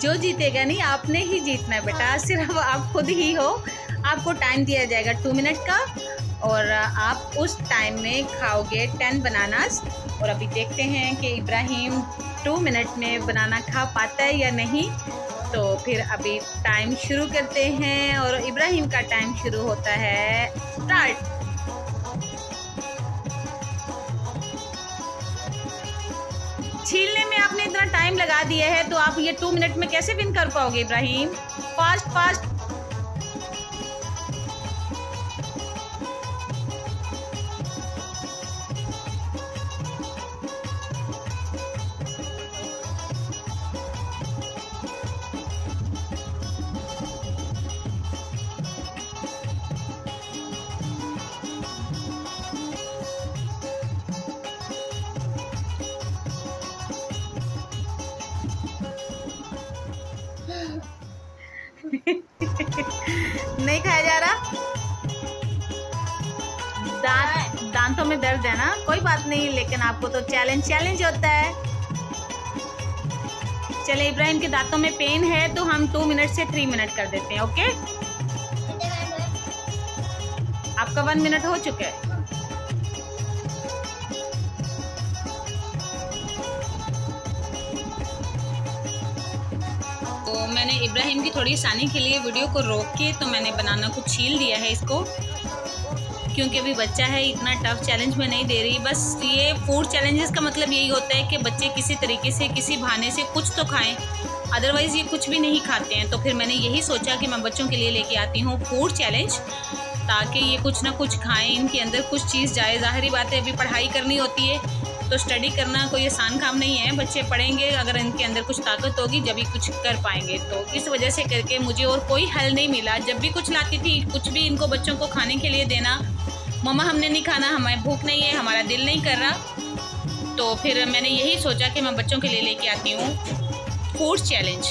जो जीतेगा नहीं, आपने ही जीतना है बेटा, सिर्फ आप खुद ही हो। आपको टाइम दिया जाएगा 2 मिनट का और आप उस टाइम में खाओगे 10 बनानास। और अभी देखते हैं कि इब्राहिम 2 मिनट में बनाना खा पाता है या नहीं। तो फिर अभी टाइम शुरू करते हैं और इब्राहिम का टाइम शुरू होता है स्टार्ट। छीलने में आपने इतना टाइम लगा दिया है तो आप ये 2 मिनट में कैसे विन कर पाओगे इब्राहिम? Fast fast. नहीं खाया जा रहा, दांतों में दर्द है ना? कोई बात नहीं, लेकिन आपको तो चैलेंज होता है। चले, इब्राहिम के दांतों में पेन है तो हम 2 मिनट से 3 मिनट कर देते हैं। ओके, आपका 1 मिनट हो चुका है। तो मैंने इब्राहिम की थोड़ी आसानी के लिए वीडियो को रोक के तो मैंने बनाना को छील दिया है इसको, क्योंकि अभी बच्चा है, इतना टफ चैलेंज मैं नहीं दे रही। बस ये फूड चैलेंजेस का मतलब यही होता है कि बच्चे किसी तरीके से, किसी बहाने से कुछ तो खाएं, अदरवाइज़ ये कुछ भी नहीं खाते हैं। तो फिर मैंने यही सोचा कि मैं बच्चों के लिए लेके आती हूँ फूड चैलेंज, ताकि ये कुछ ना कुछ खाएं, इनके अंदर कुछ चीज़ जाए। ज़ाहिरी बात है, अभी पढ़ाई करनी होती है तो स्टडी करना कोई आसान काम नहीं है। बच्चे पढ़ेंगे, अगर इनके अंदर कुछ ताकत होगी जब भी कुछ कर पाएंगे। तो इस वजह से करके मुझे और कोई हल नहीं मिला। जब भी कुछ लाती थी, कुछ भी इनको बच्चों को खाने के लिए देना, मम्मा हमने नहीं खाना, हमें भूख नहीं है, हमारा दिल नहीं कर रहा। तो फिर मैंने यही सोचा कि मैं बच्चों के लिए लेके आती हूँ फूड चैलेंज।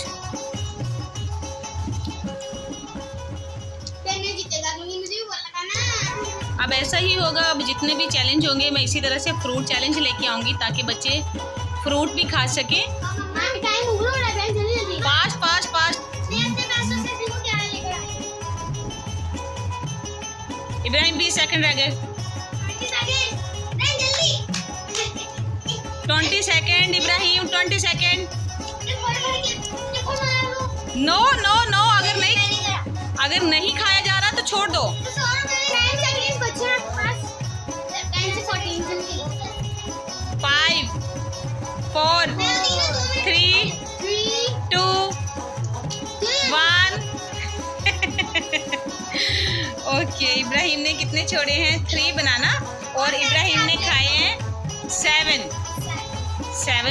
अब ऐसा ही होगा, अब जितने भी चैलेंज होंगे मैं इसी तरह से फ्रूट चैलेंज लेके आऊँगी, ताकि बच्चे फ्रूट भी खा सके। Fast fast fast. Ibrahim 20 second रह गए। 20 second Ibrahim, 20 second. No no no, अगर नहीं खाया जा रहा तो छोड़ दो। 5 4 3 2 1। ओके, इब्राहिम ने कितने छोड़े हैं? 3 बनाना, और इब्राहिम ने खाए हैं 7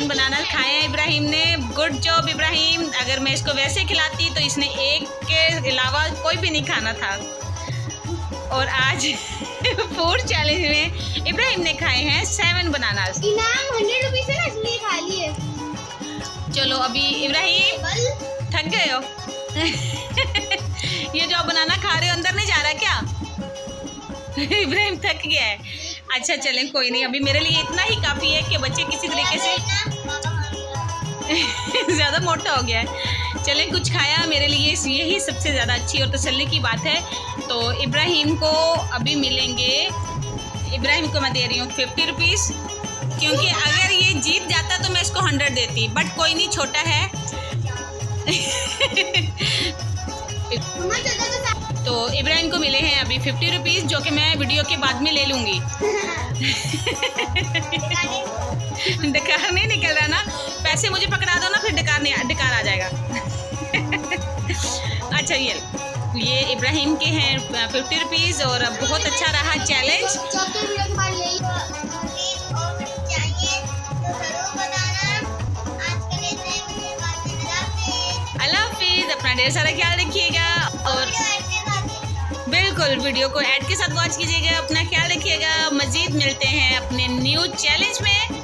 बनाना खाए हैं इब्राहिम ने। Good job Ibrahim. अगर मैं इसको वैसे खिलाती तो इसने एक के अलावा कोई भी नहीं खाना था। और आज फूड चैलेंज में इब्राहिम ने खाए हैं 7 बनानास। इनाम 100 रुपीस है ना, इसलिए खा लिए। चलो, अभी इब्राहिम थक गए हो? ये जो बनाना खा रहे हो अंदर नहीं जा रहा क्या? इब्राहिम थक गया है। अच्छा चलें, कोई नहीं, अभी मेरे लिए इतना ही काफ़ी है कि बच्चे किसी तरीके से ज़्यादा मोटा हो गया है। चलें, कुछ खाया, मेरे लिए यही सबसे ज़्यादा अच्छी और तसल्ली की बात है। तो इब्राहिम को अभी मिलेंगे, इब्राहिम को मैं दे रही हूँ 50 रुपीज़, क्योंकि अगर ये जीत जाता तो मैं इसको 100 देती, बट कोई नहीं, छोटा है। तो इब्राहिम को मिले हैं अभी 50 रुपीज़, जो कि मैं वीडियो के बाद में ले लूँगी। डकार नहीं निकल रहा ना, पैसे मुझे पकड़ा दो ना, फिर डकार आ जाएगा। अच्छा, ये इब्राहिम के हैं 50 रुपीज़, और बहुत अच्छा रहा चैलेंज। अल्लाह हाफिज़, अपना ढेर सारा ख्याल रखिएगा, और बिल्कुल वीडियो को ऐड के साथ वॉच कीजिएगा। अपना ख्याल रखिएगा। मज़ीद मिलते हैं अपने न्यू चैलेंज में।